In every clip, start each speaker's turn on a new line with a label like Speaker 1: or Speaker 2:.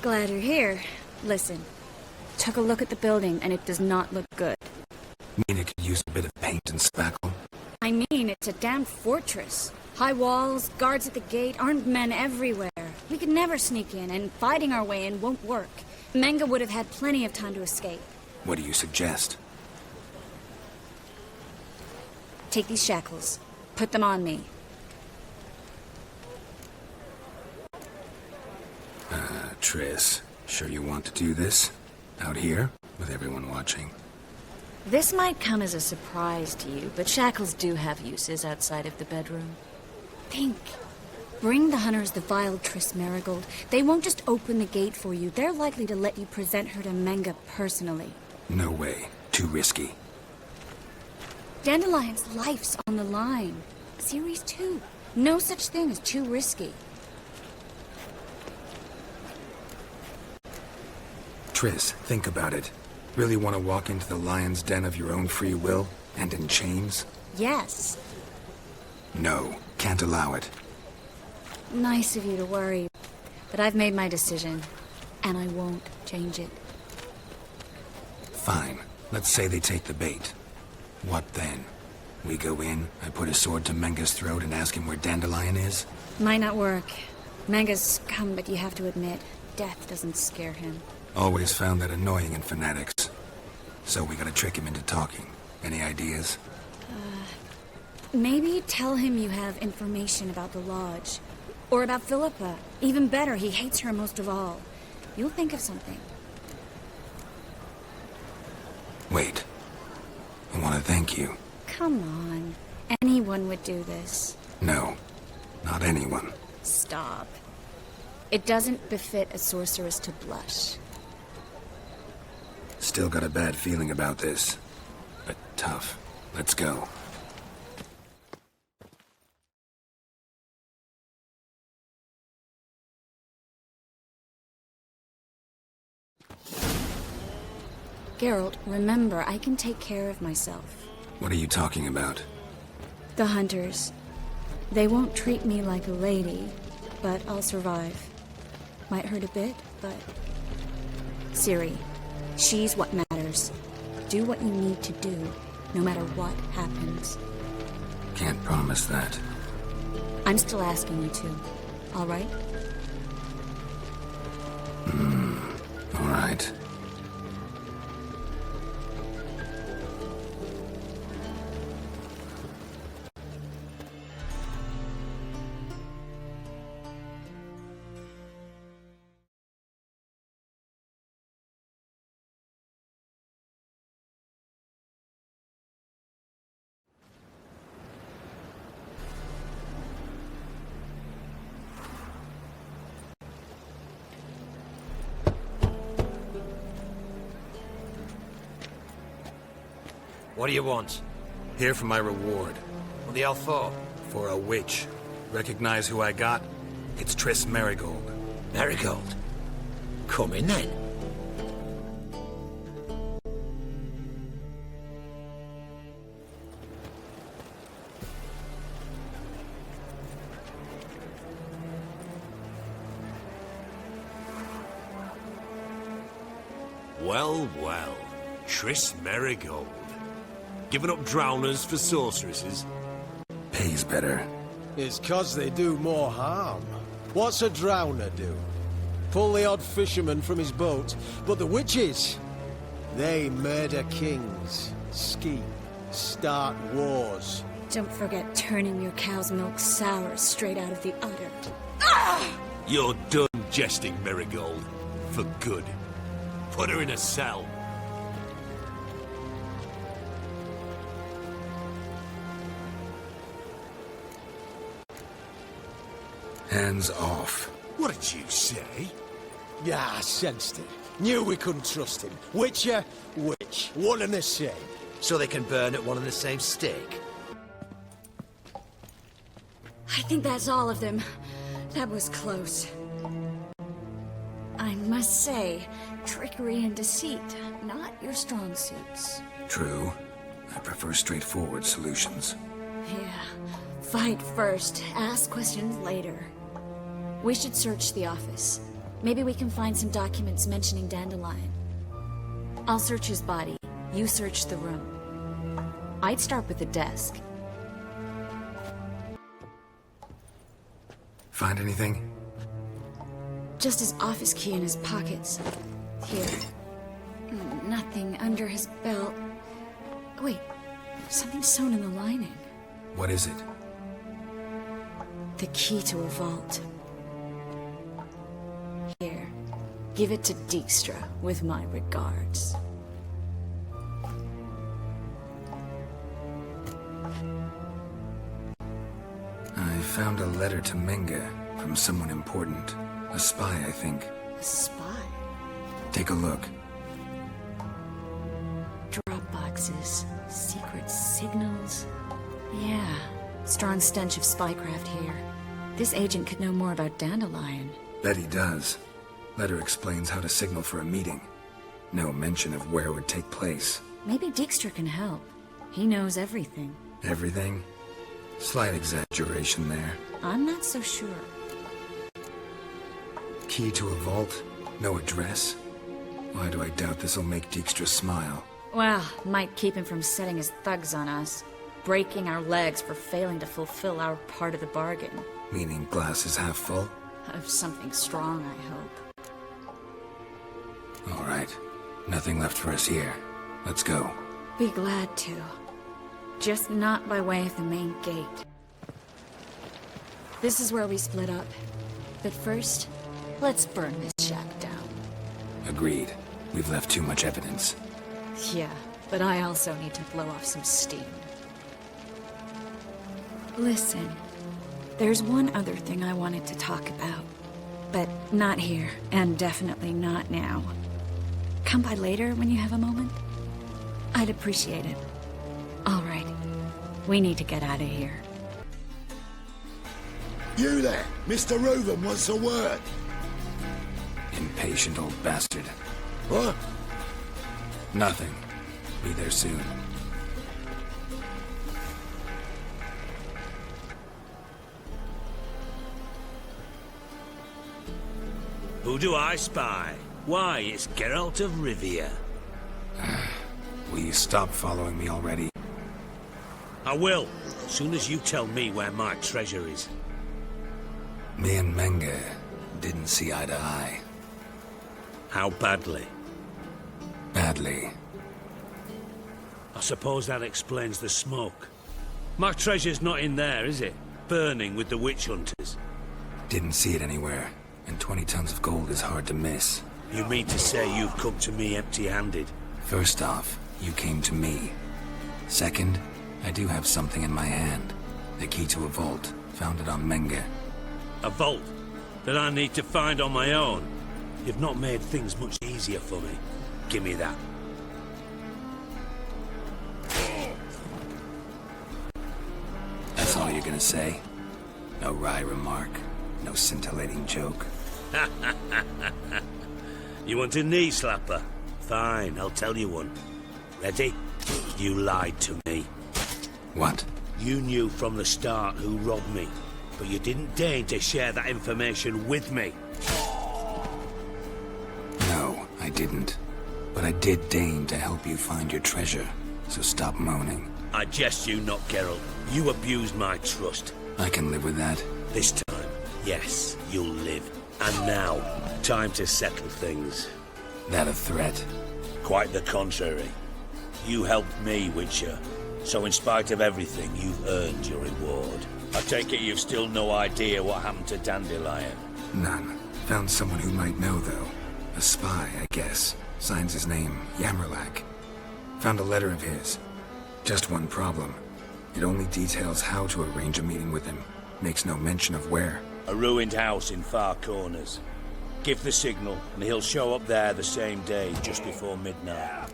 Speaker 1: Glad you're here. Listen, took a look at the building and it does not look good.
Speaker 2: Mean it could use a bit of paint and spackle?
Speaker 1: I mean, it's a damn fortress. High walls, guards at the gate, armed men everywhere. We could never sneak in, and fighting our way in won't work. Menge would have had plenty of time to escape.
Speaker 2: What do you suggest?
Speaker 1: Take these shackles. Put them on me.
Speaker 2: Triss, sure you want to do this? Out here, with everyone watching?
Speaker 1: This might come as a surprise to you, but shackles do have uses outside of the bedroom. Think. Bring the hunters the vile Triss Marigold. They won't just open the gate for you. They're likely to let you present her to Menge personally.
Speaker 2: No way. Too risky.
Speaker 1: Dandelion's life's on the line. Series 2. No such thing as too risky.
Speaker 2: Triss, think about it. Really want to walk into the lion's den of your own free will? And in chains?
Speaker 1: Yes.
Speaker 2: No, can't allow it.
Speaker 1: Nice of you to worry, but I've made my decision, and I won't change it.
Speaker 2: Fine. Let's say they take the bait. What then? We go in, I put a sword to Menge's throat and ask him where Dandelion is?
Speaker 1: Might not work. Menge's scum, but you have to admit, death doesn't scare him.
Speaker 2: Always found that annoying in fanatics. So we gotta trick him into talking. Any ideas?
Speaker 1: Maybe tell him you have information about the Lodge. Or about Philippa. Even better, he hates her most of all. You'll think of something.
Speaker 2: Wait. I want to thank you.
Speaker 1: Come on. Anyone would do this.
Speaker 2: No. Not anyone.
Speaker 1: Stop. It doesn't befit a sorceress to blush.
Speaker 2: Still got a bad feeling about this. But tough. Let's go.
Speaker 1: Geralt, remember, I can take care of myself.
Speaker 2: What are you talking about?
Speaker 1: The hunters. They won't treat me like a lady, but I'll survive. Might hurt a bit, but... Ciri, she's what matters. Do what you need to do, no matter what happens.
Speaker 2: Can't promise that.
Speaker 1: I'm still asking you to, all right?
Speaker 2: All right.
Speaker 3: What do you want?
Speaker 2: Here for my reward.
Speaker 3: What the hell for?
Speaker 2: For a witch. Recognize who I got? It's Triss Marigold.
Speaker 3: Marigold? Come in then. Well, well. Triss Marigold. Giving up drowners for sorceresses?
Speaker 2: Pays better.
Speaker 4: It's 'cause they do more harm. What's a drowner do? Pull the odd fisherman from his boat, but the witches, they murder kings, scheme, start wars.
Speaker 1: Don't forget turning your cow's milk sour straight out of the udder.
Speaker 3: You're done jesting, Marigold. For good. Put her in a cell.
Speaker 2: Hands off.
Speaker 3: What did you say?
Speaker 4: Yeah, I sensed it. Knew we couldn't trust him. Witcher, witch, one and the same.
Speaker 3: So they can burn at one and the same stake?
Speaker 1: I think that's all of them. That was close. I must say, trickery and deceit, not your strong suits.
Speaker 2: True. I prefer straightforward solutions.
Speaker 1: Yeah. Fight first, ask questions later. We should search the office. Maybe we can find some documents mentioning Dandelion. I'll search his body. You search the room. I'd start with the desk.
Speaker 2: Find anything?
Speaker 1: Just his office key in his pockets. Here. Nothing under his belt. Wait, something sewn in the lining.
Speaker 2: What is it?
Speaker 1: The key to a vault. Here. Give it to Dijkstra with my regards.
Speaker 2: I found a letter to Menge from someone important. A spy, I think.
Speaker 1: A spy?
Speaker 2: Take a look.
Speaker 1: Drop boxes, secret signals. Yeah, strong stench of spycraft here. This agent could know more about Dandelion.
Speaker 2: Bet he does. Letter explains how to signal for a meeting. No mention of where it would take place.
Speaker 1: Maybe Dijkstra can help. He knows everything.
Speaker 2: Everything? Slight exaggeration there.
Speaker 1: I'm not so sure.
Speaker 2: Key to a vault? No address? Why do I doubt this'll make Dijkstra smile?
Speaker 1: Well, might keep him from setting his thugs on us. Breaking our legs for failing to fulfill our part of the bargain.
Speaker 2: Meaning glass is half full?
Speaker 1: Of something strong, I hope.
Speaker 2: All right. Nothing left for us here. Let's go.
Speaker 1: Be glad to. Just not by way of the main gate. This is where we split up. But first, let's burn this shack down.
Speaker 2: Agreed. We've left too much evidence.
Speaker 1: Yeah, but I also need to blow off some steam. Listen, there's one other thing I wanted to talk about. But not here, and definitely not now. Come by later when you have a moment? I'd appreciate it. All right. We need to get out of here.
Speaker 5: You there! Mr. Reuven wants a word!
Speaker 2: Impatient old bastard.
Speaker 5: What?
Speaker 2: Nothing. Be there soon.
Speaker 3: Who do I spy? Why, it's Geralt of Rivia.
Speaker 2: Will you stop following me already?
Speaker 3: I will, as soon as you tell me where my treasure is.
Speaker 2: Me and Menge didn't see eye to eye.
Speaker 3: How badly?
Speaker 2: Badly.
Speaker 3: I suppose that explains the smoke. My treasure's not in there, is it? Burning with the witch hunters.
Speaker 2: Didn't see it anywhere, and 20 tons of gold is hard to miss.
Speaker 3: You mean to say you've come to me empty-handed?
Speaker 2: First off, you came to me. Second, I do have something in my hand. The key to a vault, found it on Menge.
Speaker 3: A vault that I need to find on my own. You've not made things much easier for me. Give me that.
Speaker 2: That's all you're gonna say? No wry remark, no scintillating joke.
Speaker 3: You want a knee slapper? Fine, I'll tell you one. Ready? You lied to me.
Speaker 2: What?
Speaker 3: You knew from the start who robbed me, but you didn't deign to share that information with me.
Speaker 2: No, I didn't. But I did deign to help you find your treasure, so stop moaning.
Speaker 3: I jest you not, Geralt. You abused my trust.
Speaker 2: I can live with that.
Speaker 3: This time, yes, you'll live. And now, time to settle things.
Speaker 2: That a threat?
Speaker 3: Quite the contrary. You helped me, Witcher. So in spite of everything, you've earned your reward. I take it you've still no idea what happened to Dandelion.
Speaker 2: None. Found someone who might know, though. A spy, I guess. Signs his name, Yammerlak. Found a letter of his. Just one problem. It only details how to arrange a meeting with him. Makes no mention of where.
Speaker 3: A ruined house in Far Corners. Give the signal, and he'll show up there the same day, just before midnight.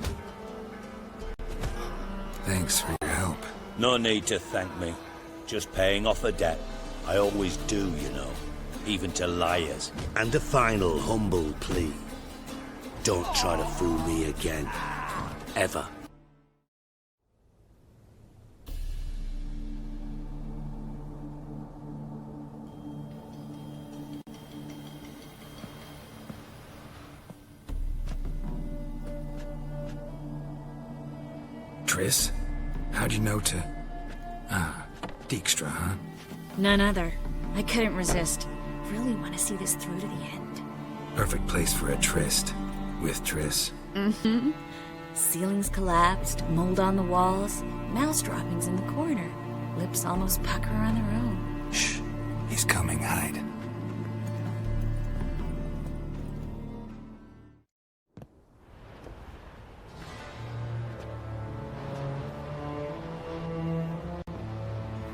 Speaker 2: Thanks for your help.
Speaker 3: No need to thank me. Just paying off a debt. I always do, you know. Even to liars. And a final humble plea. Don't try to fool me again. Ever.
Speaker 2: Triss? How'd you know to... Ah, Dijkstra, huh?
Speaker 1: None other. I couldn't resist. Really want to see this through to the end.
Speaker 2: Perfect place for a tryst. With Triss.
Speaker 1: Mm-hmm. Ceilings collapsed, mold on the walls, mouse droppings in the corner. Lips almost pucker on their own.
Speaker 2: Shh. He's coming, hide.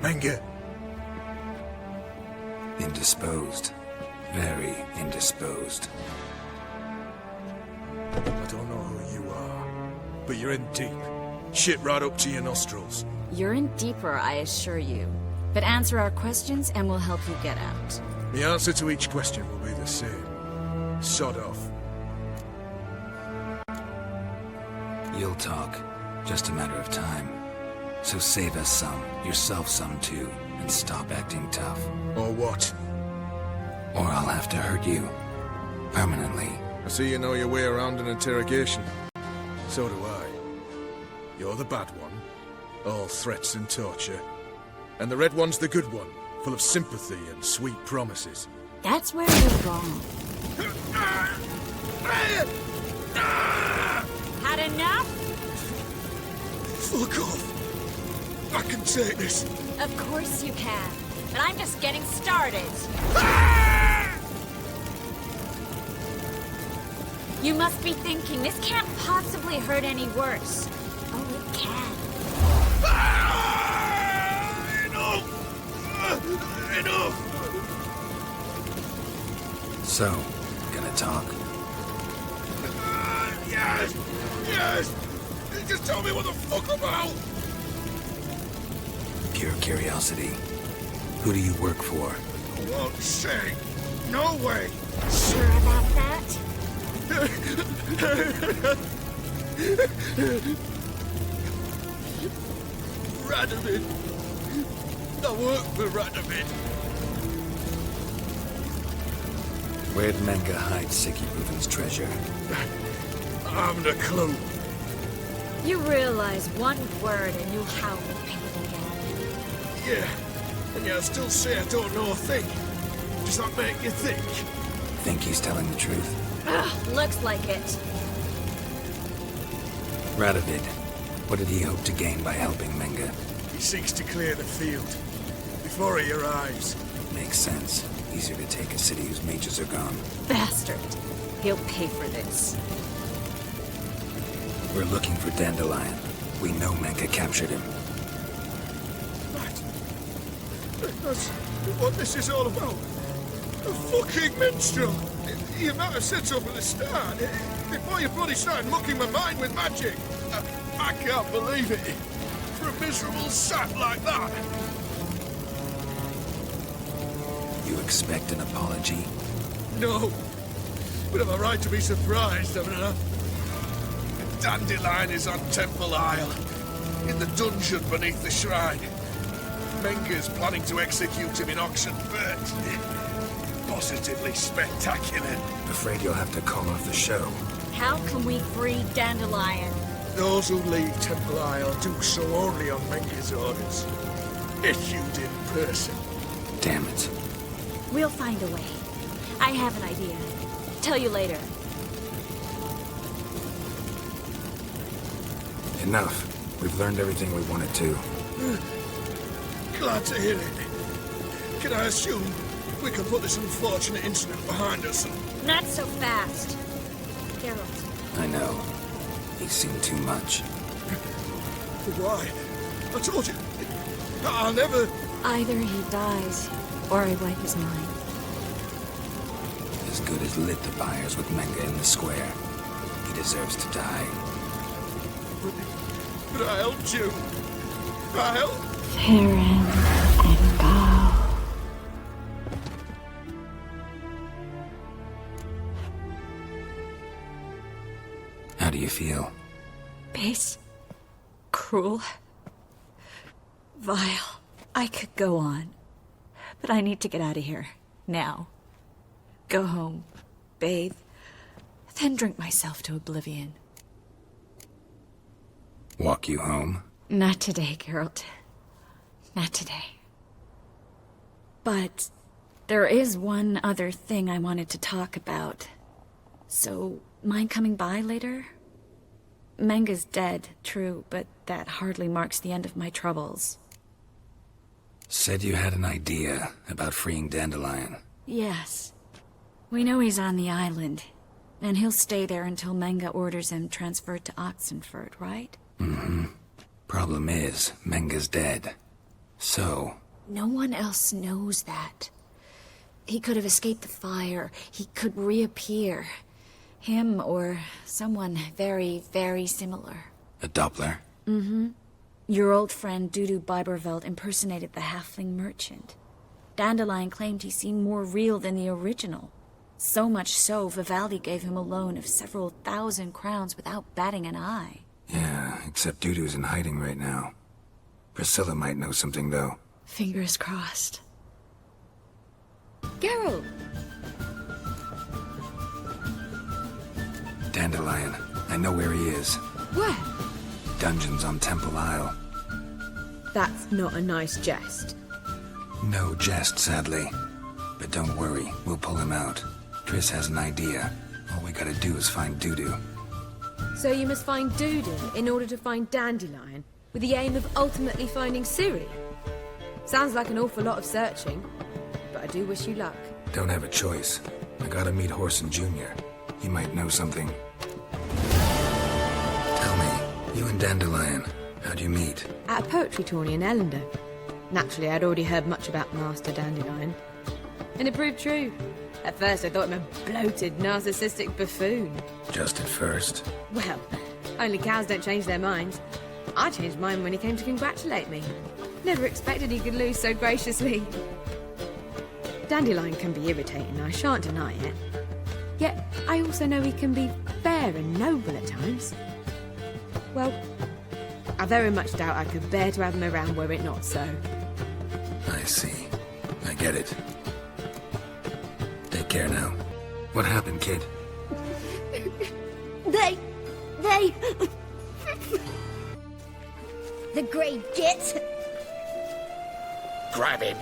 Speaker 5: Menge,
Speaker 2: Indisposed. Very indisposed.
Speaker 5: I don't know who you are, but you're in deep. Shit right up to your nostrils.
Speaker 1: You're in deeper, I assure you. But answer our questions and we'll help you get out.
Speaker 5: The answer to each question will be the same. Sod off.
Speaker 2: You'll talk. Just a matter of time. So save us some, yourself some too, and stop acting tough.
Speaker 5: Or what?
Speaker 2: Or I'll have to hurt you. Permanently.
Speaker 5: I see you know your way around an interrogation. So do I. You're the bad one. All threats and torture. And the red one's the good one, full of sympathy and sweet promises.
Speaker 1: That's where you're wrong. Had enough?
Speaker 5: Fuck off. I can take this.
Speaker 1: Of course you can. But I'm just getting started. You must be thinking, this can't possibly hurt any worse. Oh, it can.
Speaker 5: Enough!
Speaker 2: So, gonna talk?
Speaker 5: Yes! Yes! Just tell me what the fuck about!
Speaker 2: Pure curiosity. Who do you work for?
Speaker 5: I won't say. No way!
Speaker 1: Sure about that?
Speaker 5: Radovid! I work for Radovid!
Speaker 2: Where'd Menge hide Sicky Ruben's treasure?
Speaker 5: I haven't a clue.
Speaker 1: You realize one word and you'll howl with pain again.
Speaker 5: Yeah, and yet I still say I don't know a thing. Does that make you think?
Speaker 2: Think he's telling the truth?
Speaker 1: Ugh, looks like it.
Speaker 2: Radovid, what did he hope to gain by helping Menge?
Speaker 5: He seeks to clear the field before he arrives.
Speaker 2: Makes sense. Easier to take a city whose mages are gone.
Speaker 1: Bastard. He'll pay for this.
Speaker 2: We're looking for Dandelion. We know Menge captured him.
Speaker 5: Right. That's what this is all about. A fucking minstrel. You might have said so from the start. Before you bloody started mucking my mind with magic. I can't believe it. For a miserable sap like that.
Speaker 2: You expect an apology?
Speaker 5: No. But I've a right to be surprised, haven't I? Dandelion is on Temple Isle, in the dungeon beneath the shrine. Menge's planning to execute him in auction, but positively spectacular.
Speaker 2: Afraid you'll have to call off the show.
Speaker 1: How can we free Dandelion?
Speaker 5: Those who leave Temple Isle do so only on Menge's orders, issued in person.
Speaker 2: Damn it.
Speaker 1: We'll find a way. I have an idea. Tell you later.
Speaker 2: Enough. We've learned everything we wanted to.
Speaker 5: Glad to hear it. Can I assume we can put this unfortunate incident behind us and...
Speaker 1: Not so fast. Geralt.
Speaker 2: I know. He's seen too much.
Speaker 5: Why? I told you. I'll never...
Speaker 1: Either he dies, or I wipe his mind.
Speaker 2: As good as lit the fires with Menge in the square. He deserves to die.
Speaker 5: But I helped you. I helped...
Speaker 1: Farron and Gal.
Speaker 2: How do you feel?
Speaker 1: Base. Cruel. Vile. I could go on. But I need to get out of here. Now. Go home. Bathe. Then drink myself to oblivion.
Speaker 2: Walk you home?
Speaker 1: Not today, Geralt. Not today. But there is one other thing I wanted to talk about. So, mind coming by later? Menga's dead, true, but that hardly marks the end of my troubles.
Speaker 2: Said you had an idea about freeing Dandelion.
Speaker 1: Yes. We know he's on the island, and he'll stay there until Menga orders him transferred to Oxenford, right?
Speaker 2: Mm-hmm. Problem is, Menga's dead. So...
Speaker 1: No one else knows that. He could have escaped the fire. He could reappear. Him or someone very, very similar.
Speaker 2: A Doppler?
Speaker 1: Mm-hmm. Your old friend Dudu Biberveld impersonated the halfling merchant. Dandelion claimed he seemed more real than the original. So much so, Vivaldi gave him a loan of several thousand crowns without batting an eye.
Speaker 2: Yeah, except Dudu's in hiding right now. Priscilla might know something, though.
Speaker 1: Fingers crossed. Geralt!
Speaker 2: Dandelion. I know where he is.
Speaker 6: Where?
Speaker 2: Dungeons on Temple Isle.
Speaker 6: That's not a nice jest.
Speaker 2: No jest, sadly. But don't worry, we'll pull him out. Triss has an idea. All we gotta do is find Dudu.
Speaker 6: So you must find Dudu in order to find Dandelion, with the aim of ultimately finding Ciri? Sounds like an awful lot of searching, but I do wish you luck.
Speaker 2: Don't have a choice. I gotta meet Horson Jr. He might know something. Tell me, you and Dandelion, how'd you meet?
Speaker 6: At a poetry tourney in Ellender. Naturally, I'd already heard much about Master Dandelion. And it proved true. At first, I thought him a bloated, narcissistic buffoon.
Speaker 2: Just at first.
Speaker 6: Well, only cows don't change their minds. I changed mine when he came to congratulate me. Never expected he could lose so graciously. Dandelion can be irritating, I shan't deny it. Yet, I also know he can be fair and noble at times. Well, I very much doubt I could bear to have him around were it not so.
Speaker 2: I see. I get it. Take care now. What happened, kid?
Speaker 7: They... The Grey Git!
Speaker 5: Grab him.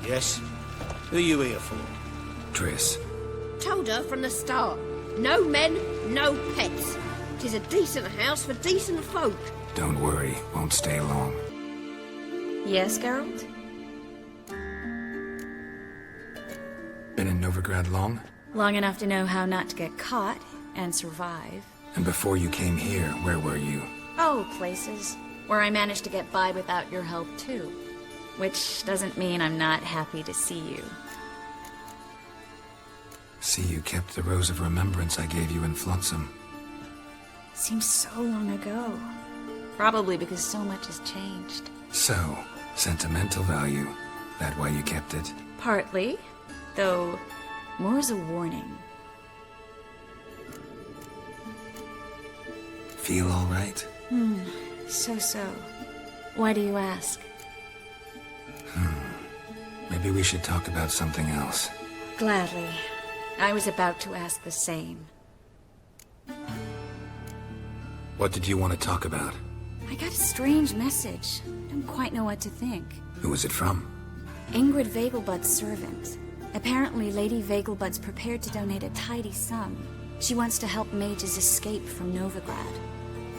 Speaker 5: Yes? Who are you here for?
Speaker 2: Triss.
Speaker 7: Told her from the start. No men, no pets. 'Tis a decent house for decent folk.
Speaker 2: Don't worry, won't stay long.
Speaker 1: Yes, Geralt?
Speaker 2: Been in Novigrad long?
Speaker 1: Long enough to know how not to get caught and survive.
Speaker 2: And before you came here, where were you?
Speaker 1: Oh, places where I managed to get by without your help, too. Which doesn't mean I'm not happy to see you.
Speaker 2: See, you kept the rose of remembrance I gave you in Flotsam.
Speaker 1: Seems so long ago. Probably because so much has changed.
Speaker 2: So, sentimental value. That why you kept it?
Speaker 1: Partly, though more as a warning.
Speaker 2: Feel all right?
Speaker 1: So. Why do you ask?
Speaker 2: Maybe we should talk about something else.
Speaker 1: Gladly. I was about to ask the same.
Speaker 2: What did you want to talk about?
Speaker 1: I got a strange message. Don't quite know what to think.
Speaker 2: Who was it from?
Speaker 1: Ingrid Vegelbud's servant. Apparently, Lady Vegelbud's prepared to donate a tidy sum. She wants to help mages escape from Novigrad.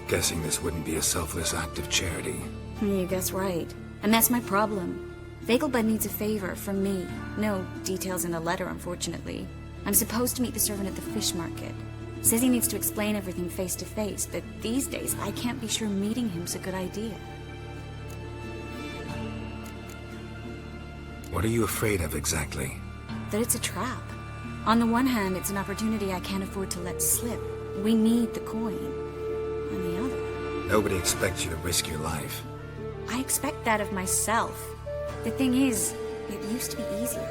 Speaker 2: Guessing this wouldn't be a selfless act of charity.
Speaker 1: You guess right. And that's my problem. Vegelbud needs a favor from me. No details in the letter, unfortunately. I'm supposed to meet the servant at the fish market. Says he needs to explain everything face to face, but these days I can't be sure meeting him's a good idea.
Speaker 2: What are you afraid of exactly?
Speaker 1: That it's a trap. On the one hand, it's an opportunity I can't afford to let slip. We need the coin. On the other...
Speaker 2: Nobody expects you to risk your life.
Speaker 1: I expect that of myself. The thing is, it used to be easier.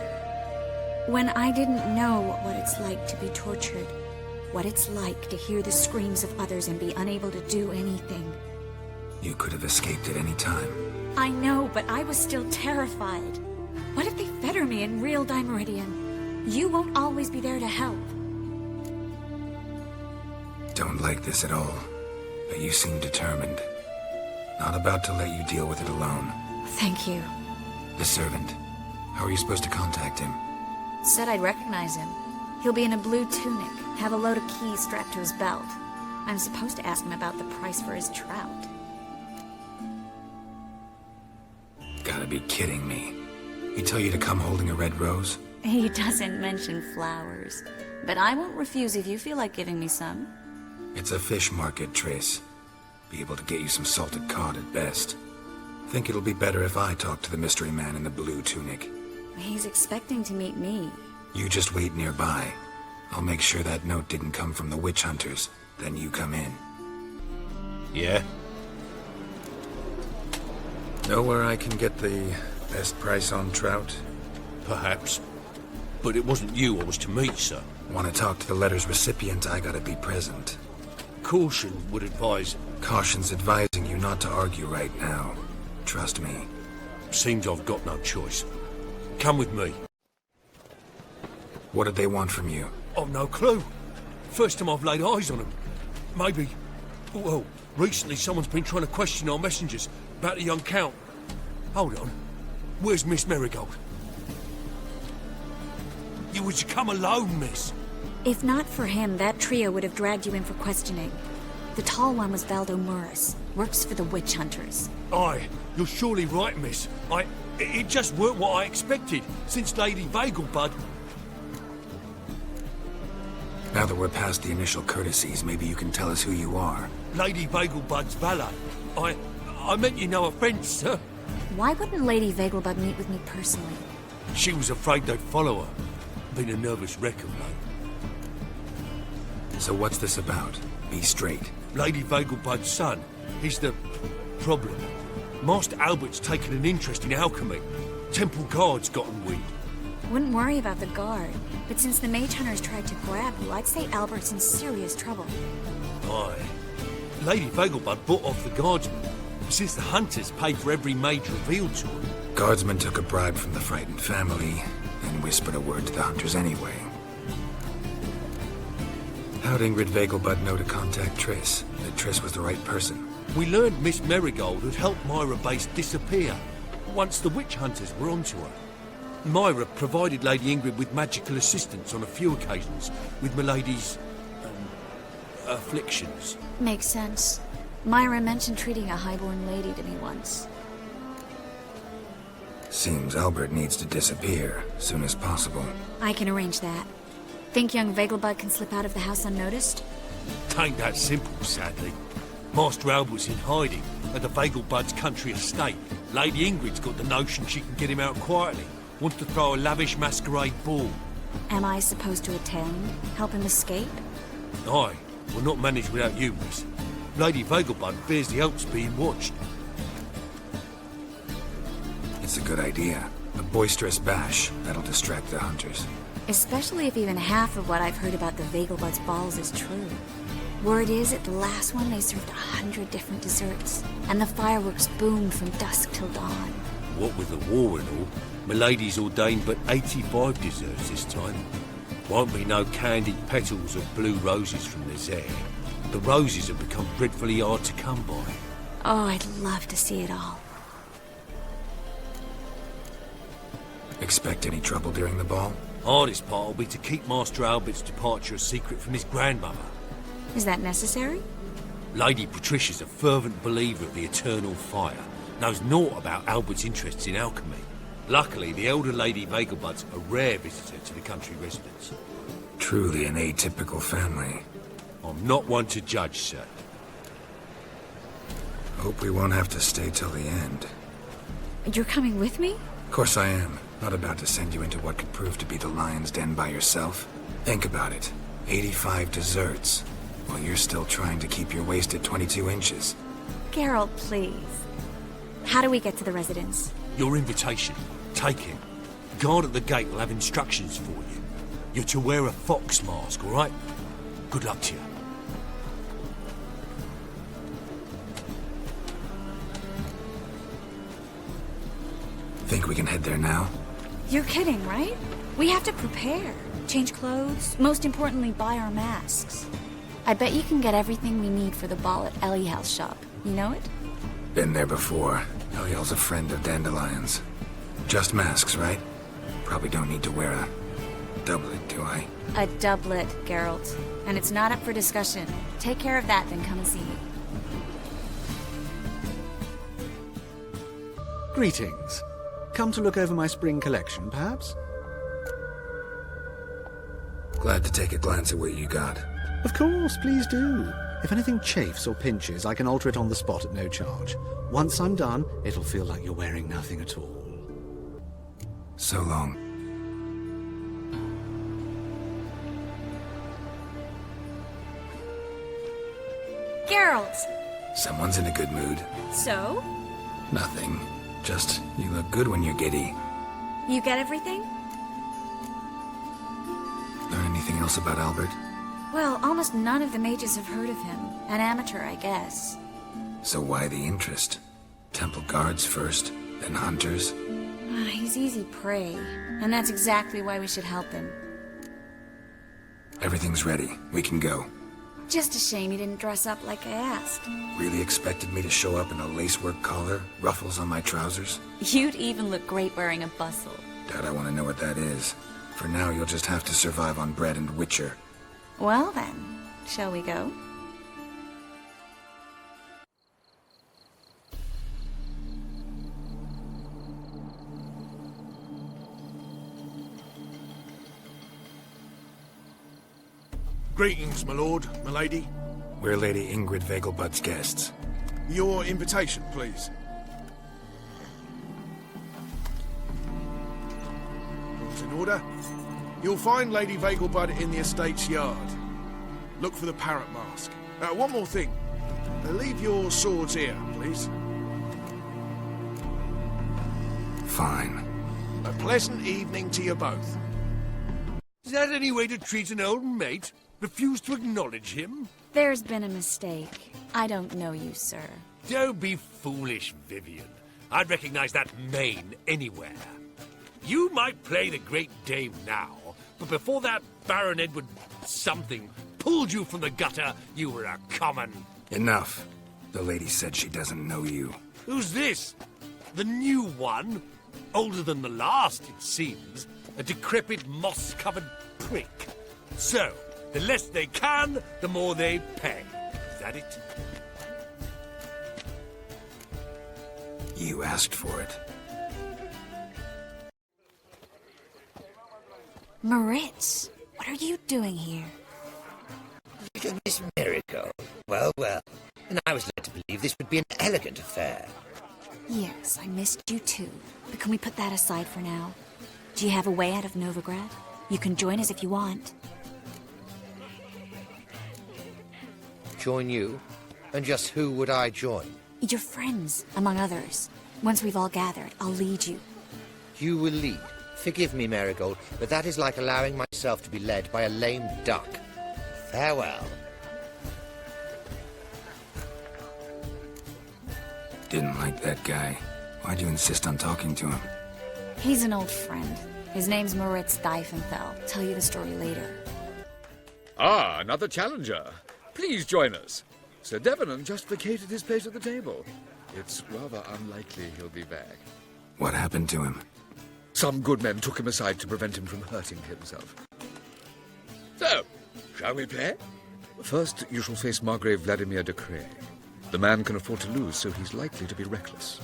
Speaker 1: When I didn't know what it's like to be tortured, what it's like to hear the screams of others and be unable to do anything.
Speaker 2: You could have escaped at any time.
Speaker 1: I know, but I was still terrified. What if they fetter me in real Dimeridian? You won't always be there to help.
Speaker 2: don't like this at all, but you seem determined. Not about to let you deal with it alone.
Speaker 1: Thank you.
Speaker 2: The servant. How are you supposed to contact him?
Speaker 1: Said I'd recognize him. He'll be in a blue tunic, have a load of keys strapped to his belt. I'm supposed to ask him about the price for his trout.
Speaker 2: Gotta be kidding me. He tell you to come holding a red rose?
Speaker 1: He doesn't mention flowers, but I won't refuse if you feel like giving me some.
Speaker 2: It's a fish market, Triss. Be able to get you some salted cod at best. Think it'll be better if I talk to the mystery man in the blue tunic.
Speaker 1: He's expecting to meet me.
Speaker 2: You just wait nearby. I'll make sure that note didn't come from the witch hunters. Then you come in.
Speaker 3: Yeah?
Speaker 2: Know where I can get the best price on trout?
Speaker 3: Perhaps. But it wasn't you I was to meet, sir.
Speaker 2: Want to talk to the letter's recipient, I gotta be present.
Speaker 3: Caution would advise...
Speaker 2: Caution's advising you not to argue right now. Trust me.
Speaker 3: Seems I've got no choice. Come with me.
Speaker 2: What did they want from you?
Speaker 3: I've no clue. First time I've laid eyes on them. Maybe... Well, recently someone's been trying to question our messengers about the young Count. Hold on. Where's Miss Marigold? You was to come alone, miss.
Speaker 1: If not for him, that trio would have dragged you in for questioning. The tall one was Valdo Murris. Works for the witch hunters.
Speaker 3: Aye, you're surely right, miss. It just weren't what I expected, since Lady Vegelbud...
Speaker 2: Now that we're past the initial courtesies, maybe you can tell us who you are.
Speaker 3: Lady Vegelbud's valet. I meant you know a friend, sir.
Speaker 1: Why wouldn't Lady Vegelbud meet with me personally?
Speaker 3: She was afraid they'd follow her. Been a nervous wreck of late.
Speaker 2: So what's this about? Be straight.
Speaker 3: Lady Vegelbud's son. He's the... problem. Master Albert's taken an interest in alchemy. Temple guards gotten wind.
Speaker 1: Wouldn't worry about the guard, but since the mage hunters tried to grab you, I'd say Albert's in serious trouble.
Speaker 3: Aye. Lady Vegelbud bought off the guardsmen, since the hunters paid for every mage revealed to them.
Speaker 2: Guardsmen took a bribe from the frightened family, and whispered a word to the hunters anyway. How'd Ingrid Vegelbud know to contact Triss? That Triss was the right person?
Speaker 3: We learned Miss Marigold had helped Myra Base disappear, once the witch hunters were onto her. Myra provided Lady Ingrid with magical assistance on a few occasions, with Milady's... afflictions.
Speaker 1: Makes sense. Myra mentioned treating a highborn lady to me once.
Speaker 2: Seems Albert needs to disappear, soon as possible.
Speaker 1: I can arrange that. Think young Vegelbud can slip out of the house unnoticed?
Speaker 3: Tain't that simple, sadly. Master Albert's in hiding at the Vegelbud's country estate. Lady Ingrid's got the notion she can get him out quietly. Wants to throw a lavish masquerade ball.
Speaker 1: Am I supposed to attend? Help him escape?
Speaker 3: Aye, we'll not manage without you, miss. Lady Vegelbud fears the Alps being watched.
Speaker 2: It's a good idea. A boisterous bash, that'll distract the hunters.
Speaker 1: Especially if even half of what I've heard about the Vegelbud's balls is true. Word is, at the last one they served 100 different desserts, and the fireworks boomed from dusk till dawn.
Speaker 3: What with the war and all, Milady's ordained but 85 desserts this time. Won't be no candied petals of blue roses from the Zare. The roses have become dreadfully hard to come by.
Speaker 1: Oh, I'd love to see it all.
Speaker 2: Expect any trouble during the ball?
Speaker 3: Hardest part will be to keep Master Albert's departure a secret from his grandmother.
Speaker 1: Is that necessary?
Speaker 3: Lady Patricia's a fervent believer of the eternal fire. Knows naught about Albert's interests in alchemy. Luckily, the elder Lady Vegelbud's a rare visitor to the country residence.
Speaker 2: Truly an atypical family.
Speaker 3: I'm not one to judge, sir.
Speaker 2: Hope we won't have to stay till the end.
Speaker 1: You're coming with me?
Speaker 2: Of course I am. Not about to send you into what could prove to be the lion's den by yourself. Think about it. 85 desserts, while you're still trying to keep your waist at 22 inches.
Speaker 1: Geralt, please. How do we get to the residence?
Speaker 3: Your invitation. Take him. Guard at the gate will have instructions for you. You're to wear a fox mask, all right? Good luck to you.
Speaker 2: Think we can head there now?
Speaker 1: You're kidding, right? We have to prepare. Change clothes. Most importantly, buy our masks. I bet you can get everything we need for the ball at Eliel's shop. You know it?
Speaker 2: Been there before. Eliel's a friend of Dandelion's. Just masks, right? Probably don't need to wear a doublet, do I?
Speaker 1: A doublet, Geralt. And it's not up for discussion. Take care of that, then come and see me.
Speaker 8: Greetings. Come to look over my spring collection, perhaps?
Speaker 2: Glad to take a glance at what you got.
Speaker 8: Of course, please do. If anything chafes or pinches, I can alter it on the spot at no charge. Once I'm done, it'll feel like you're wearing nothing at all.
Speaker 2: So long.
Speaker 1: Geralt!
Speaker 2: Someone's in a good mood.
Speaker 1: So?
Speaker 2: Nothing. Just, you look good when you're giddy.
Speaker 1: You get everything?
Speaker 2: Learn anything else about Albert?
Speaker 1: Well, almost none of the mages have heard of him. An amateur, I guess.
Speaker 2: So why the interest? Temple guards first, then hunters?
Speaker 1: He's easy prey. And that's exactly why we should help him.
Speaker 2: Everything's ready. We can go.
Speaker 1: Just a shame he didn't dress up like I asked.
Speaker 2: Really expected me to show up in a lacework collar, ruffles on my trousers?
Speaker 1: You'd even look great wearing a bustle.
Speaker 2: Doubt I want to know what that is. For now, you'll just have to survive on bread and Witcher.
Speaker 1: Well then, shall we go?
Speaker 5: Greetings, my lord, my lady.
Speaker 2: We're Lady Ingrid Vegelbud's guests.
Speaker 5: Your invitation, please. All's in order. You'll find Lady Vegelbud in the estate's yard. Look for the parrot mask. One more thing. Leave your swords here, please.
Speaker 2: Fine.
Speaker 5: A pleasant evening to you both. Is that any way to treat an old mate? Refuse to acknowledge him?
Speaker 1: There's been a mistake. I don't know you, sir.
Speaker 9: Don't be foolish, Vivian. I'd recognize that mane anywhere. You might play the Great Dame now, but before that Baron Edward something pulled you from the gutter, you were a common...
Speaker 2: Enough. The lady said she doesn't know you.
Speaker 9: Who's this? The new one? Older than the last, it seems. A decrepit, moss-covered prick. So, the less they can, the more they pay. Is that it?
Speaker 2: You asked for it.
Speaker 1: Moritz, what are you doing here?
Speaker 10: Little Miss Miracle. Well, well. And I was led to believe this would be an elegant affair.
Speaker 1: Yes, I missed you too. But can we put that aside for now? Do you have a way out of Novigrad? You can join us if you want.
Speaker 10: Join you? And just who would I join?
Speaker 1: Your friends, among others. Once we've all gathered, I'll lead you.
Speaker 10: You will lead. Forgive me, Marigold, but that is like allowing myself to be led by a lame duck. Farewell.
Speaker 2: Didn't like that guy. Why'd you insist on talking to him?
Speaker 1: He's an old friend. His name's Moritz Diefenfeld. Tell you the story later.
Speaker 11: Ah, another challenger. Please join us. Sir Devenant just vacated his place at the table. It's rather unlikely he'll be back.
Speaker 2: What happened to him?
Speaker 11: Some good men took him aside to prevent him from hurting himself. So, shall we play? First, you shall face Margrave Vladimir de Cray. The man can afford to lose, so he's likely to be reckless.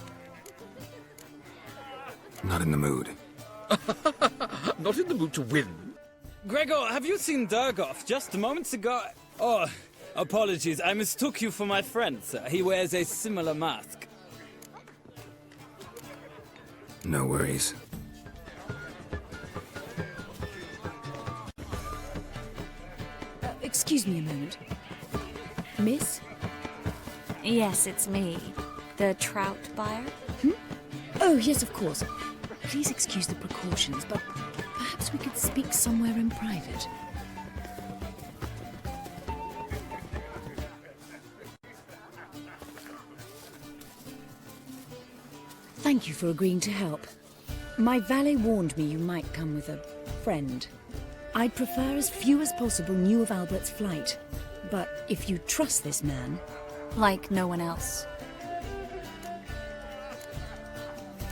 Speaker 2: Not in the mood.
Speaker 11: Not in the mood to win.
Speaker 12: Gregor, have you seen Durgoth just moments ago? Oh, apologies, I mistook you for my friend, sir. He wears a similar mask.
Speaker 2: No worries.
Speaker 6: Excuse me a moment. Miss?
Speaker 1: Yes, it's me. The trout buyer?
Speaker 6: Oh, yes, of course. Please excuse the precautions, but perhaps we could speak somewhere in private. Thank you for agreeing to help. My valet warned me you might come with a friend. I'd prefer as few as possible knew of Albert's flight.
Speaker 13: But if you trust this man...
Speaker 1: Like no one else.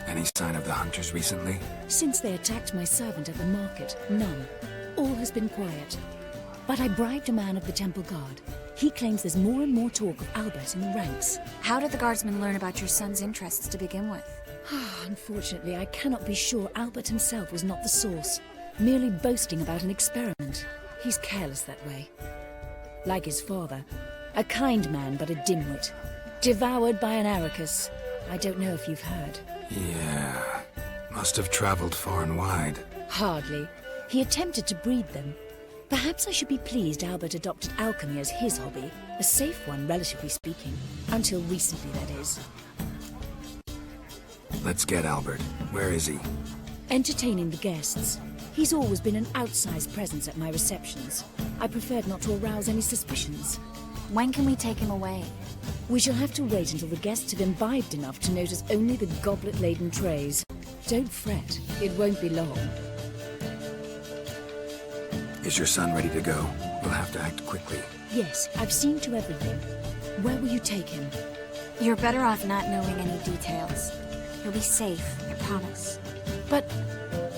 Speaker 2: Any sign of the hunters recently?
Speaker 13: Since they attacked my servant at the market, none. All has been quiet. But I bribed a man of the Temple Guard. He claims there's more and more talk of Albert in the ranks.
Speaker 1: How did the guardsmen learn about your son's interests to begin with?
Speaker 13: Unfortunately, I cannot be sure Albert himself was not the source, merely boasting about an experiment. He's careless that way. Like his father. A kind man, but a dimwit. Devoured by an Arrakis. I don't know if you've heard.
Speaker 2: Yeah. Must have traveled far and wide.
Speaker 13: Hardly. He attempted to breed them. Perhaps I should be pleased Albert adopted alchemy as his hobby. A safe one, relatively speaking. Until recently, that is.
Speaker 2: Let's get Albert. Where is he?
Speaker 13: Entertaining the guests. He's always been an outsized presence at my receptions. I preferred not to arouse any suspicions.
Speaker 1: When can we take him away?
Speaker 13: We shall have to wait until the guests have imbibed enough to notice only the goblet-laden trays. Don't fret, it won't be long.
Speaker 2: Is your son ready to go? We'll have to act quickly.
Speaker 13: Yes, I've seen to everything. Where will you take him?
Speaker 1: You're better off not knowing any details. He'll be safe, I promise.
Speaker 13: But...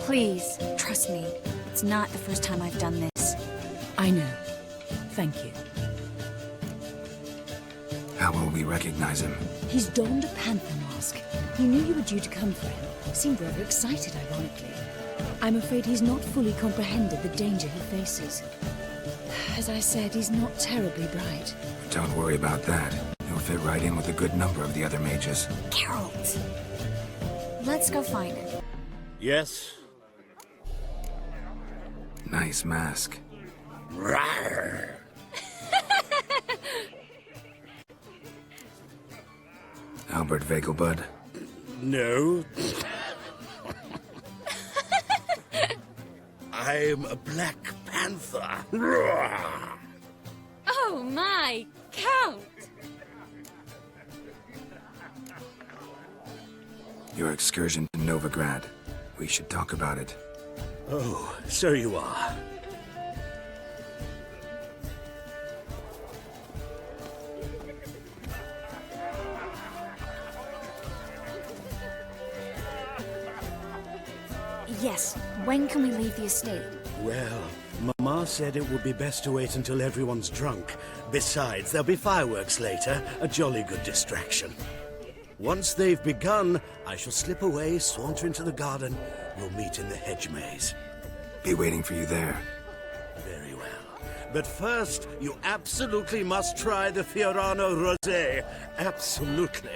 Speaker 1: Please, trust me. It's not the first time I've done this.
Speaker 13: I know. Thank you.
Speaker 2: How will we recognize him?
Speaker 13: He's donned a panther mask. He knew you were due to come for him. Seemed rather excited, ironically. I'm afraid he's not fully comprehended the danger he faces. As I said, he's not terribly bright.
Speaker 2: Don't worry about that. He'll fit right in with a good number of the other mages.
Speaker 1: Geralt! Let's go find him.
Speaker 3: Yes?
Speaker 2: Nice mask.
Speaker 3: Rawr.
Speaker 2: Albert Vegelbud?
Speaker 3: No. I'm a Black Panther. Rawr.
Speaker 1: Oh my, Count!
Speaker 2: Your excursion to Novigrad. We should talk about it.
Speaker 3: Oh, so you are.
Speaker 1: Yes, when can we leave the estate?
Speaker 3: Well, Mama said it would be best to wait until everyone's drunk. Besides, there'll be fireworks later, a jolly good distraction. Once they've begun, I shall slip away, saunter into the garden. We'll meet in the hedge maze.
Speaker 2: Be waiting for you there.
Speaker 3: Very well. But first, you absolutely must try the Fiorano Rosé. Absolutely.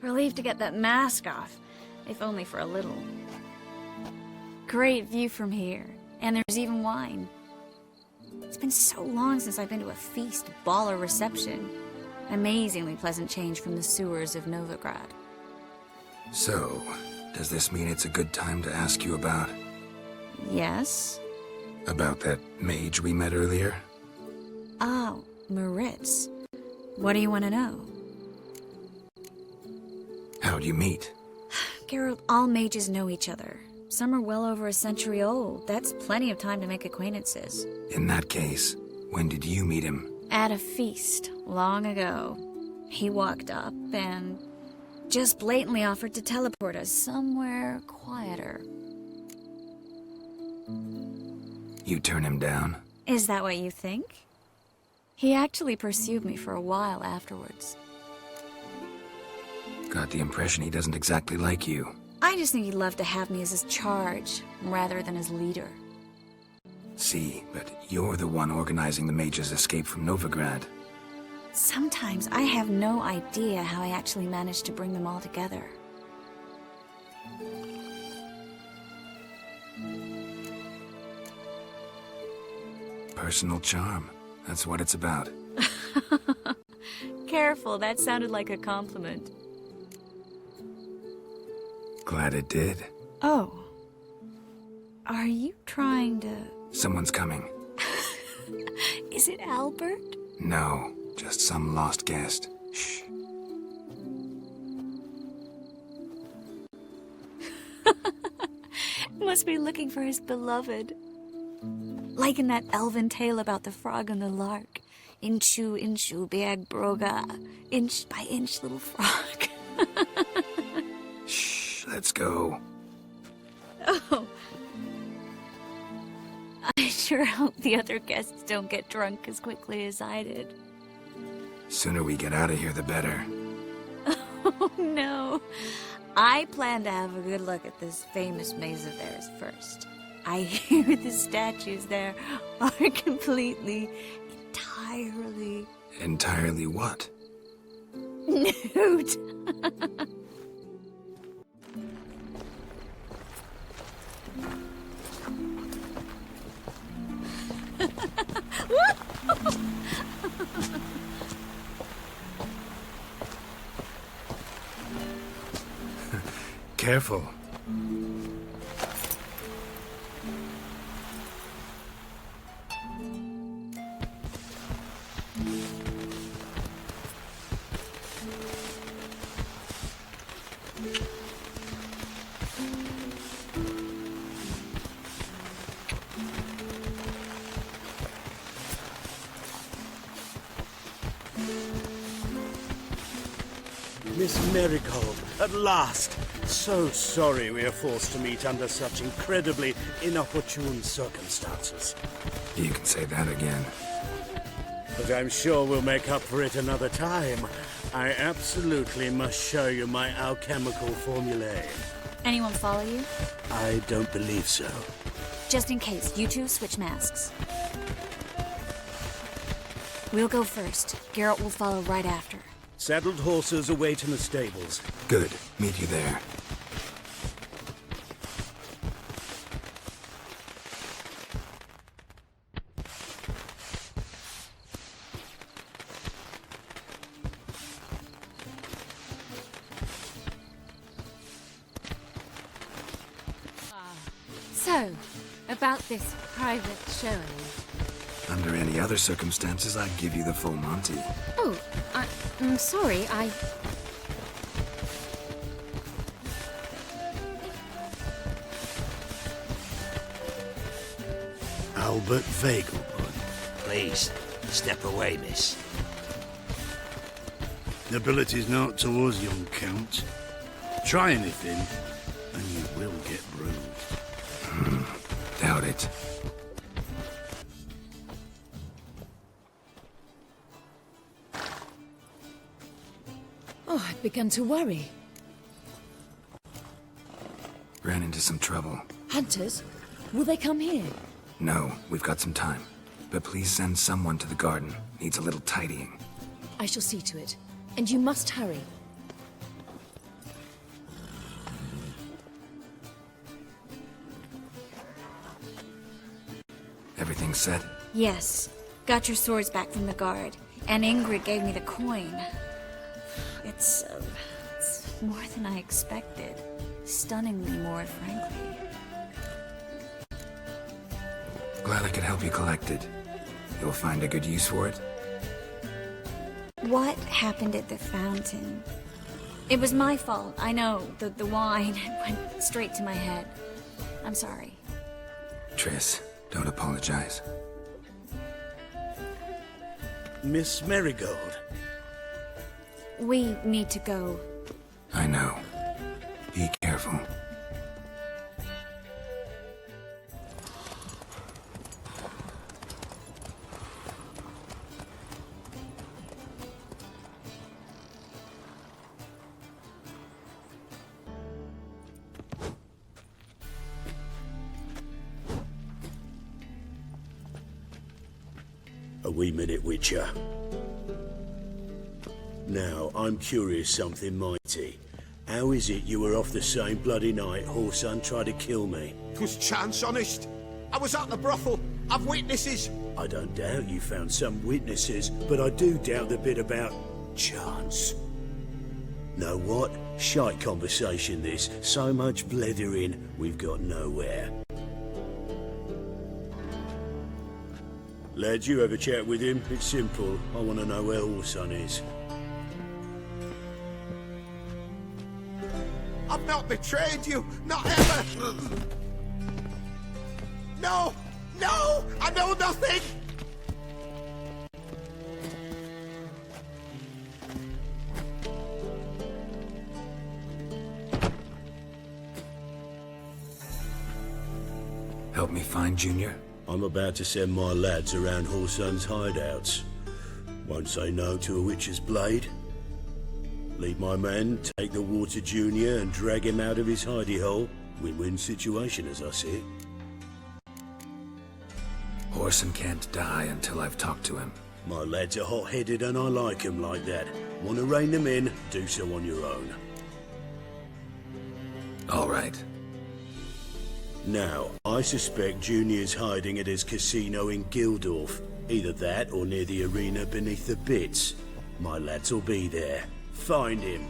Speaker 1: Relieved to get that mask off, if only for a little. Great view from here, and there's even wine. It's been so long since I've been to a feast, ball, or reception. Amazingly pleasant change from the sewers of Novigrad.
Speaker 2: So, does this mean it's a good time to ask you about...
Speaker 1: Yes?
Speaker 2: About that mage we met earlier?
Speaker 1: Oh, Moritz. What do you want to know?
Speaker 2: How'd you meet?
Speaker 1: Geralt, all mages know each other. Some are well over a century old. That's plenty of time to make acquaintances.
Speaker 2: In that case, when did you meet him?
Speaker 1: At a feast, long ago. He walked up and just blatantly offered to teleport us somewhere quieter.
Speaker 2: You turn him down?
Speaker 1: Is that what you think? He actually pursued me for a while afterwards.
Speaker 2: Got the impression he doesn't exactly like you.
Speaker 1: I just think he'd love to have me as his charge, rather than his leader.
Speaker 2: See, but you're the one organizing the mage's escape from Novigrad.
Speaker 1: Sometimes I have no idea how I actually managed to bring them all together.
Speaker 2: Personal charm. That's what it's about.
Speaker 1: Careful, that sounded like a compliment.
Speaker 2: Glad it did.
Speaker 1: Oh. Are you trying to...
Speaker 2: Someone's coming.
Speaker 1: Is it Albert?
Speaker 2: No, just some lost guest. Shh.
Speaker 1: Must be looking for his beloved. Like in that elven tale about the frog and the lark. Inchu, inchu, biag broga. Inch by inch, little frog.
Speaker 2: Shh, let's go.
Speaker 1: Oh. I sure hope the other guests don't get drunk as quickly as I did.
Speaker 2: Sooner we get out of here, the better.
Speaker 1: Oh, no. I plan to have a good look at this famous maze of theirs first. I hear the statues there are completely, entirely...
Speaker 2: Entirely what?
Speaker 1: nude.
Speaker 2: Careful.
Speaker 14: Miss Marigold, at last! So sorry we are forced to meet under such incredibly inopportune circumstances.
Speaker 2: You can say that again.
Speaker 14: But I'm sure we'll make up for it another time. I absolutely must show you my alchemical formulae.
Speaker 1: Anyone follow you?
Speaker 14: I don't believe so.
Speaker 1: Just in case, you two switch masks. We'll go first. Garrett will follow right after.
Speaker 14: Saddled horses await in the stables.
Speaker 2: Good. Meet you there.
Speaker 6: So, about this private showing.
Speaker 2: Under any other circumstances, I'd give you the full Monty.
Speaker 6: Oh, I'm sorry,
Speaker 3: Albert Vegelbud. Please, step away, miss. Nobility's not towards young Count. Try anything, and you will get bruised.
Speaker 2: Doubt it.
Speaker 13: Oh, I've begun to worry.
Speaker 2: Ran into some trouble.
Speaker 13: Hunters? Will they come here?
Speaker 2: No, we've got some time. But please send someone to the garden. Needs a little tidying.
Speaker 13: I shall see to it. And you must hurry.
Speaker 2: Everything set?
Speaker 1: Yes. Got your swords back from the guard. And Ingrid gave me the coin. It's more than I expected. Stunningly more, frankly.
Speaker 2: Glad I could help you collect it. You'll find a good use for it?
Speaker 1: What happened at the fountain? It was my fault, I know. The wine went straight to my head. I'm sorry.
Speaker 2: Triss, don't apologize.
Speaker 14: Miss Marigold.
Speaker 1: We need to go.
Speaker 2: I know. Be careful.
Speaker 3: A wee minute, Witcher. Now, I'm curious something mighty. How is it you were off the same bloody night Whoreson tried to kill me?
Speaker 5: 'Twas chance, honest. I was at the brothel. I've witnesses.
Speaker 3: I don't doubt you found some witnesses, but I do doubt the bit about chance. Know what? Shite conversation this. So much blethering, we've got nowhere. Lad, you have a chat with him? It's simple. I want to know where Whoreson is.
Speaker 5: I've not betrayed you. Not ever. No!
Speaker 14: No! I know nothing!
Speaker 2: Help me find Junior?
Speaker 3: I'm about to send my lads around Horsun's hideouts. Won't say no to a witch's blade. Lead my men, take the water Junior and drag him out of his hidey hole. Win-win situation as I see it.
Speaker 2: Horson can't die until I've talked to him.
Speaker 3: My lads are hot-headed and I like 'em like that. Want to rein them in, do so on your own.
Speaker 2: All right.
Speaker 3: Now, I suspect Junior's hiding at his casino in Gildorf. Either that or near the arena beneath the bits. My lads will be there. Find him.